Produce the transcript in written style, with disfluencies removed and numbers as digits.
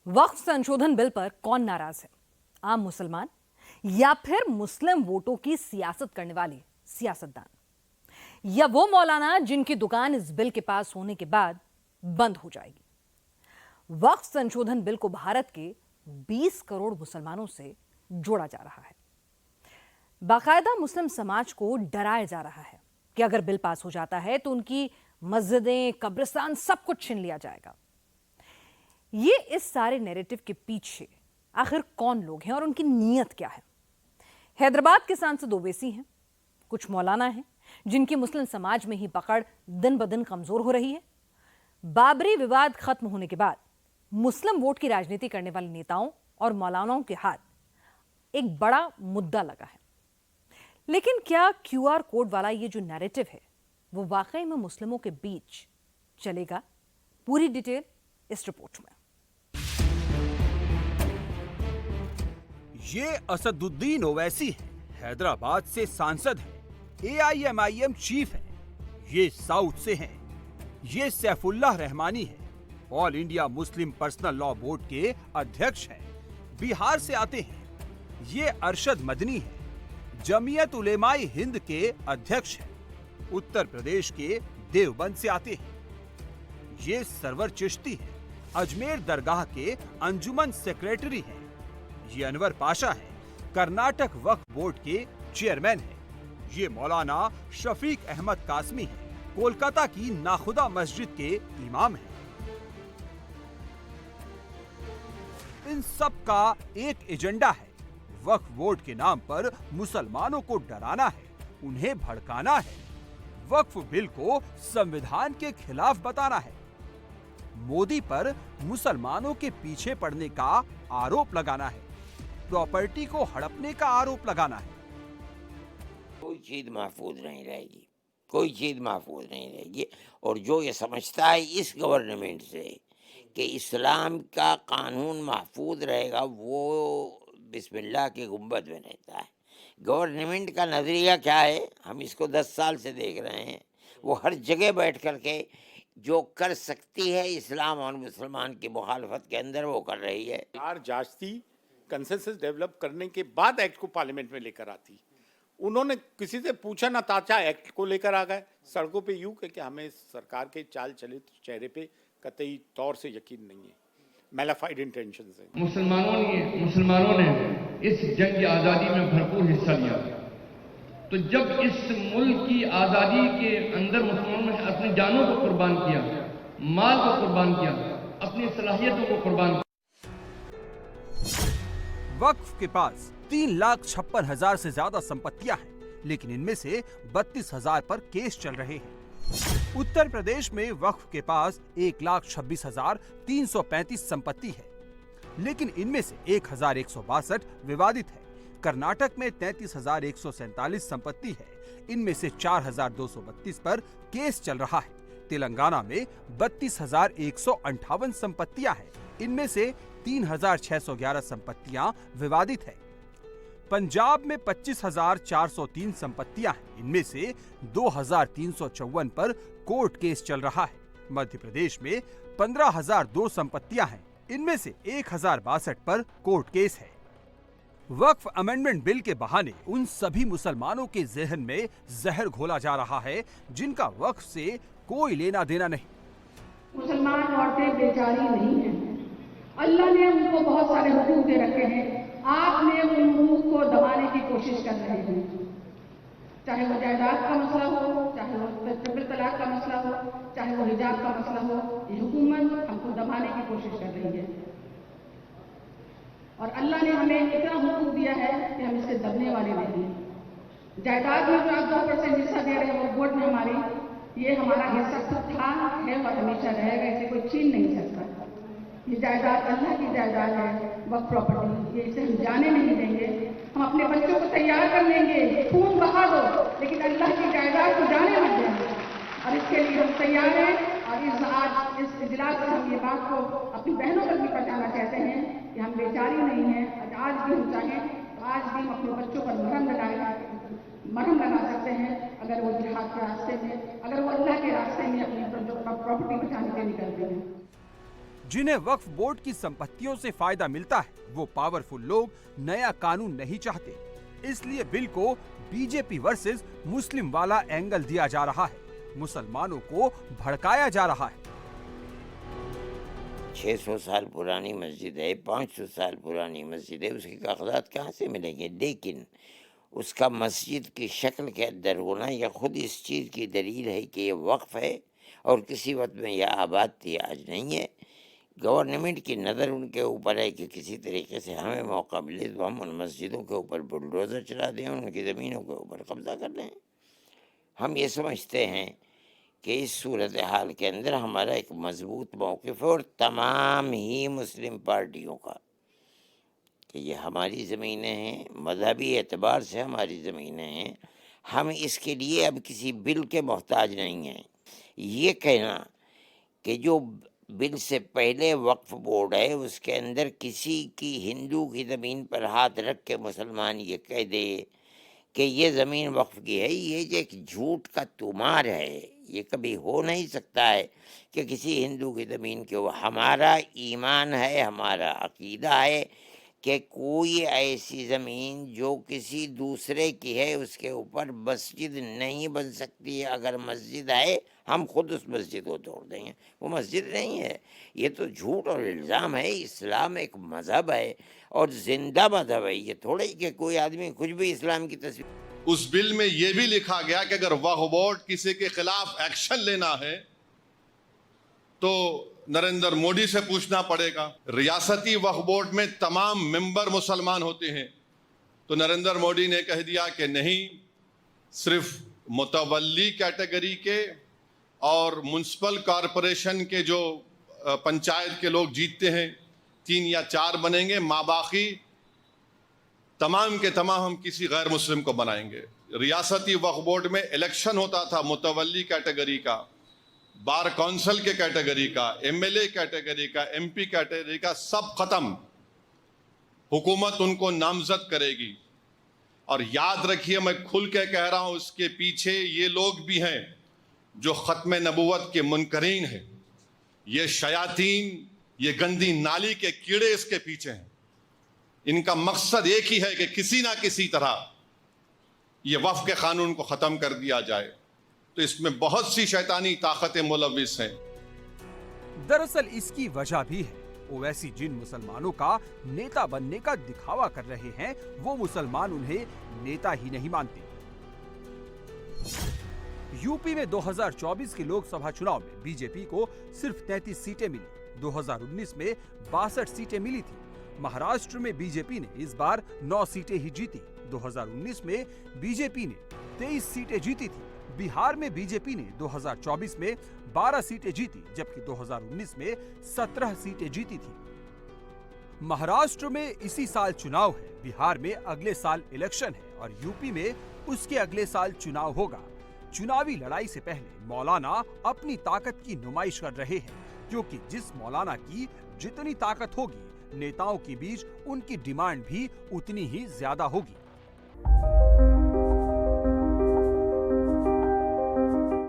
वक्फ संशोधन बिल पर कौन नाराज है? आम मुसलमान या फिर मुस्लिम वोटों की सियासत करने वाले सियासतदान, या वो मौलाना जिनकी दुकान इस बिल के पास होने के बाद बंद हो जाएगी? वक्फ संशोधन बिल को भारत के 20 करोड़ मुसलमानों से जोड़ा जा रहा है। बाकायदा मुस्लिम समाज को डराया जा रहा है कि अगर बिल पास हो जाता है तो उनकी मस्जिदें, कब्रिस्तान सब कुछ छीन लिया जाएगा। ये इस सारे नैरेटिव के पीछे आखिर कौन लोग हैं और उनकी नीयत क्या है? हैदराबाद के सांसद ओवैसी हैं, कुछ मौलाना हैं जिनकी मुस्लिम समाज में ही पकड़ दिन ब दिन कमजोर हो रही है। बाबरी विवाद खत्म होने के बाद मुस्लिम वोट की राजनीति करने वाले नेताओं और मौलानाओं के हाथ एक बड़ा मुद्दा लगा है। लेकिन क्या क्यूआर कोड वाला ये जो नैरेटिव है वो वाकई में मुस्लिमों के बीच चलेगा? पूरी डिटेल इस रिपोर्ट में। ये असदुद्दीन ओवैसी है, हैदराबाद से सांसद है, AIMIM चीफ है। ये साउथ से हैं। ये सैफुल्लाह रहमानी है, all India Muslim personal law board के अध्यक्ष हैं। बिहार से आते हैं। ये अरशद मदनी है, जमीयत उलेमाए हिंद के अध्यक्ष हैं। उत्तर प्रदेश के देवबंद से आते हैं। ये सरवर चिश्ती है, अजमेर दरगाह के अंजुमन सेक्रेटरी हैं। ये अनवर पाशा है, कर्नाटक वक्फ बोर्ड के चेयरमैन हैं। ये मौलाना शफीक अहमद कासमी है, कोलकाता की नाखुदा मस्जिद के इमाम हैं। इन सब का एक एजेंडा है, वक्फ बोर्ड के नाम पर मुसलमानों को डराना है, उन्हें भड़काना है, वक्फ बिल को संविधान के खिलाफ बताना है, मोदी पर मुसलमानों के पीछे पड़ने का आरोप लगाना है, प्रॉपर्टी को हड़पने का आरोप लगाना है। कोई चीज महफूज नहीं रहेगी, कोई चीज महफूज नहीं रहेगी। और जो ये समझता है इस गवर्नमेंट से कि इस्लाम का कानून महफूज रहेगा, वो बिस्मिल्लाह के गुंबद में रहता है। गवर्नमेंट का नजरिया क्या है, हम इसको 10 साल से देख रहे हैं। वो हर जगह बैठ करके जो कर सकती है इस्लाम और मुसलमान की मुखालफत के अंदर वो कर रही है। जांचती, कंसेंसस डेवलप करने के बाद एक्ट को पार्लियामेंट में लेकर आती। उन्होंने किसी से पूछा ना ताचा, एक्ट को लेकर आ गए सड़कों पे यूं कि हमें सरकार के चाल चलित चेहरे पे कतई तौर से यकीन नहीं है, मैलाफाइड इंटेंशन से। मुसलमानों ने इस जंग की आज़ादी में भरपूर हिस्सा लिया। तो जब इस मुल्क की आज़ादी के अंदर मुसलमानों ने अपनी जानों को कुर्बान किया, माल को कुर्बान किया, अपनी सलाहियतों को कुर्बान किया। वक्फ के पास 3,56,000 से ज्यादा संपत्तियां हैं, लेकिन इनमें से 32,000 पर केस चल रहे हैं। उत्तर प्रदेश में वक्फ के पास 1,26,335 संपत्ति है, लेकिन इनमें से 1,162 विवादित है। कर्नाटक में 33,147 संपत्ति है, इनमें से 4,232 पर केस चल रहा है। तेलंगाना में 32,158 संपत्तियां हैं, इनमें से 3,611 संपत्तियां विवादित है। पंजाब में 25,403 संपत्तियां हैं, इनमें से 2,354 पर कोर्ट केस चल रहा है। मध्य प्रदेश में 15,002 संपत्तियां हैं, इनमें से 1,062 पर कोर्ट केस है। वक्फ अमेंडमेंट बिल के बहाने उन सभी मुसलमानों के जहन में जहर घोला जा रहा है जिनका वक्फ से कोई लेना देना नहीं। मुसलमान औरतें बेचारी नहीं हैं। अल्लाह ने उनको बहुत सारे हुकूक दे रखे हैं, आपने उन हुकूक को दबाने की कोशिश कर रहे हैं। चाहे वो जायदाद का मसला हो, चाहे वो ट्रिपल तलाक का मसला हो, चाहे वो हिजाब का मसला हो, ये हुकूमत हमको दबाने की कोशिश कर रही है। और अल्लाह ने हमें इतना हुकूक दिया है कि हम इससे दबने वाले नहीं हैं। जायदाद में जो आप 2% हिस्सा दे रहे हैं वो बोर्ड में हमारी, ये हमारा हिस्सा तो था, है और हमेशा रहेगा, इसे कोई छीन नहीं सकता। ये जायदाद अल्लाह की जायदाद है, वक्फ प्रॉपर्टी, ये इसे हम जाने नहीं देंगे। हम अपने बच्चों को तैयार कर लेंगे, खून बहा दो, लेकिन अल्लाह की जायदाद को जाने मत देंगे। और इसके लिए हम तैयार हैं। और आज इस इजलास में हम ये बात को अपनी बहनों तक भी पहुंचाना चाहते हैं कि हम बेचारी नहीं हैं। आज भी हम चाहें तो आज भी हम अपने बच्चों पर मरहम लगा सकते हैं, अगर वो जिहाद के रास्ते में, अगर वो अल्लाह के रास्ते में अपनी प्रॉपर्टी बचाने के निकलते हैं। जिन्हें वक्फ बोर्ड की संपत्तियों से फायदा मिलता है, वो पावरफुल लोग नया कानून नहीं चाहते। इसलिए बिल को बीजेपी वर्सेस मुस्लिम वाला एंगल दिया जा रहा है, मुसलमानों को भड़काया जा रहा है। 600 साल पुरानी मस्जिद है, 500 साल पुरानी मस्जिद है, उसके कागजात कहाँ से मिलेंगे? लेकिन उसका मस्जिद की शक्ल के अंदर होना या खुद इस चीज़ की दलील है कि ये वक्फ है और किसी वक्त में यह आबाद थी, आज नहीं है। गवर्नमेंट की नज़र उनके ऊपर है कि किसी तरीके से हमें मौका मिले तो हम उन मस्जिदों के ऊपर बुलडोज़र चला दें, उनकी ज़मीनों के ऊपर कब्जा कर लें। हम ये समझते हैं कि इस सूरत हाल के अंदर हमारा एक मजबूत मौक़िफ़ है और तमाम ही मुस्लिम पार्टियों का कि ये हमारी ज़मीनें हैं, मजहबी एतबार से हमारी ज़मीनें हैं, हम इसके लिए अब किसी बिल के मोहताज नहीं हैं। ये कहना कि जो बिल से पहले वक्फ बोर्ड है उसके अंदर किसी की हिंदू की ज़मीन पर हाथ रख के मुसलमान ये कह दे कि ये ज़मीन वक्फ की है, ये जो एक झूठ का तुमार है। ये कभी हो नहीं सकता है कि किसी हिंदू की ज़मीन के ऊपर, हमारा ईमान है, हमारा अकीदा है कि कोई ऐसी ज़मीन जो किसी दूसरे की है उसके ऊपर मस्जिद नहीं बन सकती है। अगर मस्जिद है हम खुद उस मस्जिद को तोड़ देंगे, वो मस्जिद नहीं है। ये तो झूठ और इल्ज़ाम है। इस्लाम एक मज़हब है और ज़िंदा मज़हब है। ये थोड़ा ही कि कोई आदमी कुछ भी इस्लाम की तस्वीर। उस बिल में यह भी लिखा गया कि अगर वक्फ बोर्ड किसी के खिलाफ एक्शन लेना है तो नरेंद्र मोदी से पूछना पड़ेगा। रियासती वक्फ बोर्ड में तमाम मेंबर मुसलमान होते हैं, तो नरेंद्र मोदी ने कह दिया कि नहीं, सिर्फ मुतवल्ली कैटेगरी के और म्युनिसिपल कॉरपोरेशन के जो पंचायत के लोग जीतते हैं 3 या 4 बनेंगे, बाकी तमाम के तमाम हम किसी गैर मुस्लिम को बनाएंगे। रियासती वक्फ बोर्ड में इलेक्शन होता था मुतवल्ली कैटेगरी का, बार काउंसिल के कैटेगरी का, एमएलए कैटेगरी का, एमपी कैटेगरी का, सब खत्म। हुकूमत उनको नामजद करेगी। और याद रखिए, मैं खुल के कह रहा हूं, उसके पीछे ये लोग भी हैं जो खत्म नबूवत के मुनकरीन हैं। ये शयातीन, ये गंदी नाली के कीड़े इसके पीछे हैं। इनका मकसद एक ही है कि किसी ना किसी तरह ये वक्फ के कानून को खत्म कर दिया जाए। तो इसमें बहुत सी शैतानी ताकतें मुलविस हैं। दरअसल इसकी वजह भी है। ओवैसी जिन मुसलमानों का नेता बनने का दिखावा कर रहे हैं, वो मुसलमान उन्हें नेता ही नहीं मानते। यूपी में 2024 के लोकसभा चुनाव में बीजेपी को सिर्फ 33 सीटें मिली। 2019 में 62 सीटें मिली थी। महाराष्ट्र में बीजेपी ने इस बार 9 सीटें ही जीती। 2019 में बीजेपी ने 23 सीटें जीती थी। बिहार में बीजेपी ने 2024 में 12 सीटें जीती, जबकि 2019 में 17 सीटें जीती थी। महाराष्ट्र में इसी साल चुनाव है, बिहार में अगले साल इलेक्शन है और यूपी में उसके अगले साल चुनाव होगा। चुनावी लड़ाई से पहले मौलाना अपनी ताकत की नुमाइश कर रहे हैं, क्योंकि जिस मौलाना की जितनी ताकत होगी, नेताओं के बीच उनकी डिमांड भी उतनी ही ज्यादा होगी।